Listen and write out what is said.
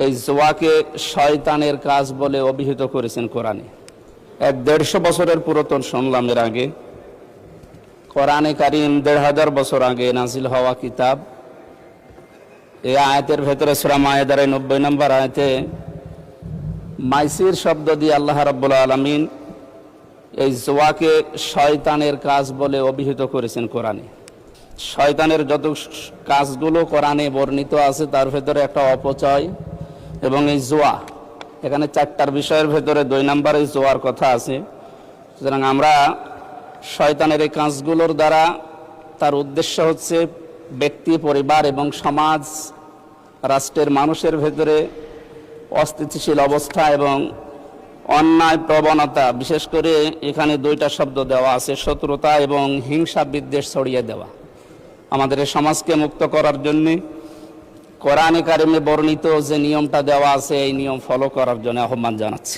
এই জুয়াকে শয়তানের কাজ বলে অভিহিত করেছেন কোরআনে। 150 বছরের পুরাতন শুনলাম এর আগে। কোরআনে কারিম 1500 বছর আগে নাজিল হওয়া কিতাব। এই আয়াতের ভেতরে সূরা মায়েদার 90 নম্বর আয়াতে মাইসির শব্দ দিয়ে আল্লাহ রাব্বুল আলামিন এই জুয়াকে শয়তানের কাজ বলে অভিহিত করেছেন কোরআনে। শয়তানের যত কাজগুলো কোরআনে বর্ণিত আছে তার ভেতরে একটা অপচয় এবং এই জুয়া, এখানে 4টার বিষয়ের ভেতরে 2 নম্বরে জুয়ার কথা আছে। সুতরাং আমরা শয়তানের এই কাজগুলোর দ্বারা তার উদ্দেশ্য হচ্ছে ব্যক্তি, পরিবার এবং সমাজ, রাষ্ট্রের মানুষের ভেতরে অস্থিতিশীল অবস্থা এবং অন্যায় প্রবণতা, বিশেষ করে এখানে 2টা শব্দ দেওয়া আছে, শত্রুতা এবং হিংসা বিদ্বেষ ছড়িয়ে দেওয়া। আমাদের এই সমাজকে মুক্ত করার জন্যে কোরআনে কারিমে বর্ণিত যে নিয়মটা দেওয়া আছে এই নিয়ম ফলো করার জন্য আহ্বান জানাচ্ছি।